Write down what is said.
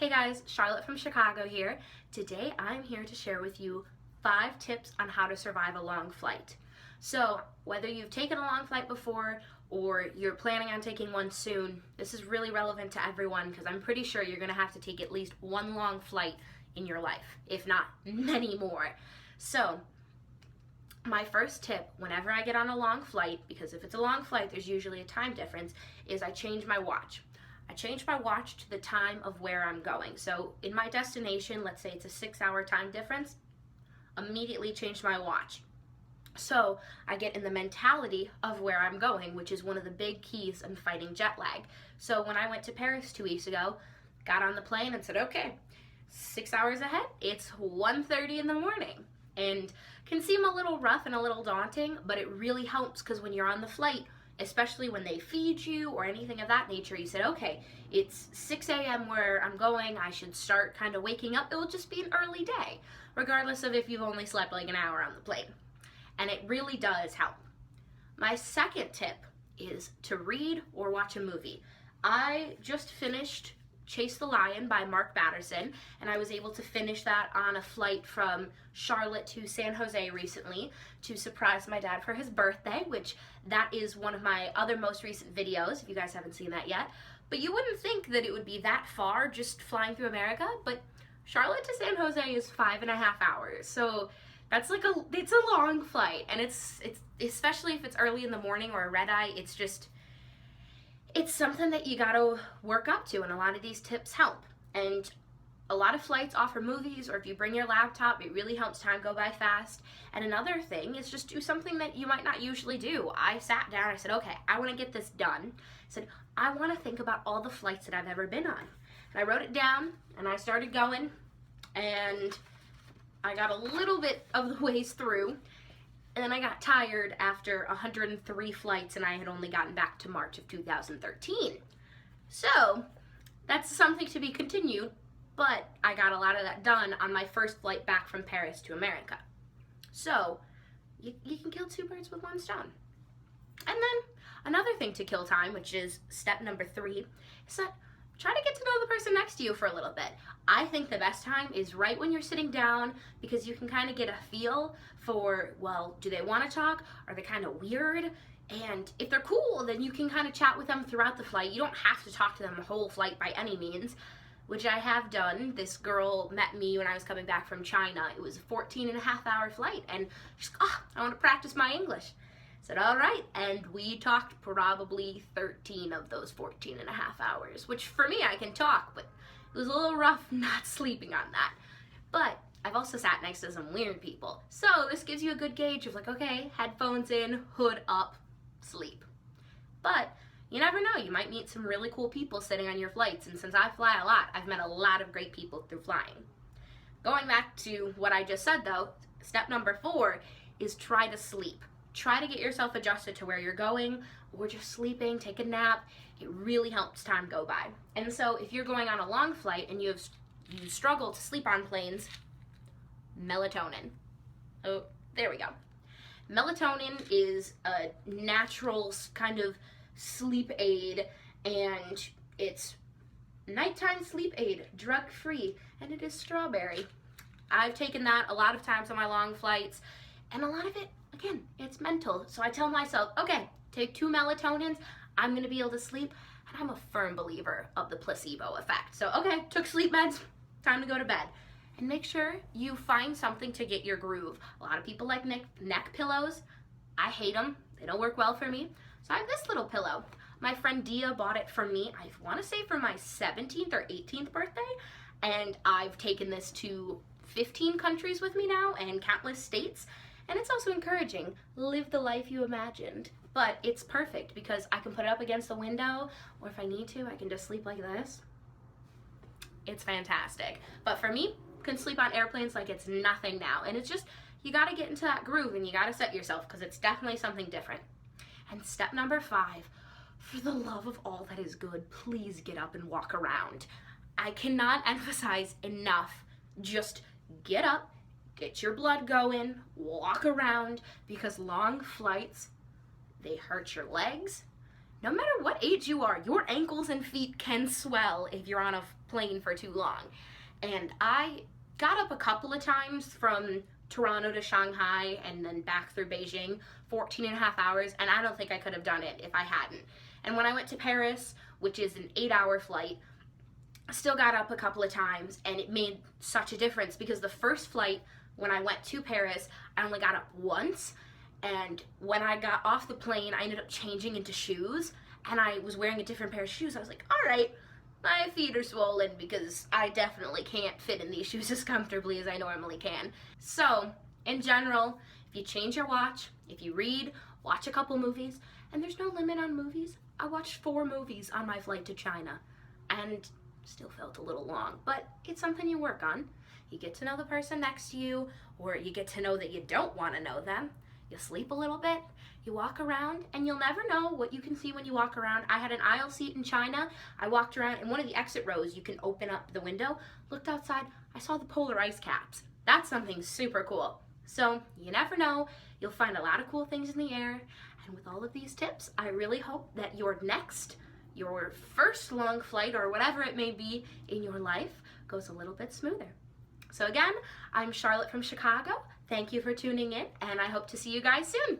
Hey guys, Charlotte from Chicago here. Today I'm here to share with you 5 tips on how to survive a long flight. So whether you've taken a long flight before or you're planning on taking one soon, this is really relevant to everyone because I'm pretty sure you're going to have to take at least one long flight in your life, if not many more. So my first tip whenever I get on a long flight, because if it's a long flight there's usually a time difference, is I change my watch. I change my watch to the time of where I'm going. So in my destination, let's say it's a 6-hour time difference, immediately change my watch. So I get in the mentality of where I'm going, which is one of the big keys in fighting jet lag. So when I went to Paris 2 weeks ago, got on the plane and said, okay, 6 hours ahead, it's 1:30 in the morning. And can seem a little rough and a little daunting, but it really helps because when you're on the flight, especially when they feed you or anything of that nature, you said, okay, it's 6 a.m. where I'm going, I should start kind of waking up. It will just be an early day, regardless of if you've only slept like an hour on the plane. And it really does help. My second tip is to read or watch a movie. I just finished Chase the Lion by Mark Batterson, and I was able to finish that on a flight from Charlotte to San Jose recently to surprise my dad for his birthday, which that is one of my other most recent videos, if you guys haven't seen that yet. But you wouldn't think that it would be that far just flying through America, but Charlotte to San Jose is 5.5 hours, so that's like it's a long flight, and it's especially if it's early in the morning or a red eye, it's something that you gotta work up to, and a lot of these tips help. And a lot of flights offer movies, or if you bring your laptop, it really helps time go by fast. And another thing is just do something that you might not usually do. I sat down, I said, okay, I wanna get this done. I said, I wanna think about all the flights that I've ever been on. And I wrote it down, and I started going, and I got a little bit of the ways through, and then I got tired after 103 flights, and I had only gotten back to March of 2013. So that's something to be continued, but I got a lot of that done on my first flight back from Paris to America. So you can kill 2 birds with 1 stone. And then another thing to kill time, which is step number 3, is that try to get to know the person next to you for a little bit. I think the best time is right when you're sitting down, because you can kind of get a feel for, well, do they want to talk? Are they kind of weird? And if they're cool, then you can kind of chat with them throughout the flight. You don't have to talk to them the whole flight by any means, which I have done. This girl met me when I was coming back from China. It was a 14.5-hour flight, and she's like, oh, I want to practice my English. I said, all right, and we talked probably 13 of those 14.5 hours, which for me, I can talk, but it was a little rough not sleeping on that. But I've also sat next to some weird people, so this gives you a good gauge of like, okay, headphones in, hood up, sleep. But you never know, you might meet some really cool people sitting on your flights, and since I fly a lot, I've met a lot of great people through flying. Going back to what I just said though, step number 4 is try to sleep. Try to get yourself adjusted to where you're going, or just sleeping, take a nap. It really helps time go by. And so if you're going on a long flight and you struggle to sleep on planes, melatonin. Oh, there we go. Melatonin is a natural kind of sleep aid, and it's nighttime sleep aid, drug-free, and it is strawberry. I've taken that a lot of times on my long flights, and a lot of it, again, it's mental. So I tell myself, okay, take 2 melatonins, I'm gonna be able to sleep, and I'm a firm believer of the placebo effect. So, okay, took sleep meds, time to go to bed. And make sure you find something to get your groove. A lot of people like neck pillows. I hate them, they don't work well for me. So I have this little pillow. My friend Dia bought it for me, I wanna say for my 17th or 18th birthday, and I've taken this to 15 countries with me now and countless states. And it's also encouraging, live the life you imagined. But it's perfect because I can put it up against the window, or if I need to, I can just sleep like this. It's fantastic. But for me, I can sleep on airplanes like it's nothing now. And it's just, you gotta get into that groove and you gotta set yourself, because it's definitely something different. And step number 5, for the love of all that is good, please get up and walk around. I cannot emphasize enough, just get up, get your blood going, walk around, because long flights, they hurt your legs. No matter what age you are, your ankles and feet can swell if you're on a plane for too long. And I got up a couple of times from Toronto to Shanghai and then back through Beijing, 14 and a half hours, and I don't think I could have done it if I hadn't. And when I went to Paris, which is an 8-hour flight, I still got up a couple of times, and it made such a difference because the first flight when I went to Paris, I only got up once, and when I got off the plane, I ended up changing into shoes, and I was wearing a different pair of shoes. I was like, all right, my feet are swollen because I definitely can't fit in these shoes as comfortably as I normally can. So, in general, if you change your watch, if you read, watch a couple movies, and there's no limit on movies. I watched 4 movies on my flight to China, and still felt a little long, but it's something you work on. You get to know the person next to you, or you get to know that you don't want to know them. You sleep a little bit, you walk around, and you'll never know what you can see when you walk around. I had an aisle seat in China. I walked around, in one of the exit rows, you can open up the window, looked outside, I saw the polar ice caps. That's something super cool. So, you never know, you'll find a lot of cool things in the air, and with all of these tips, I really hope that your first long flight, or whatever it may be in your life, goes a little bit smoother. So again, I'm Charlotte from Chicago. Thank you for tuning in, and I hope to see you guys soon.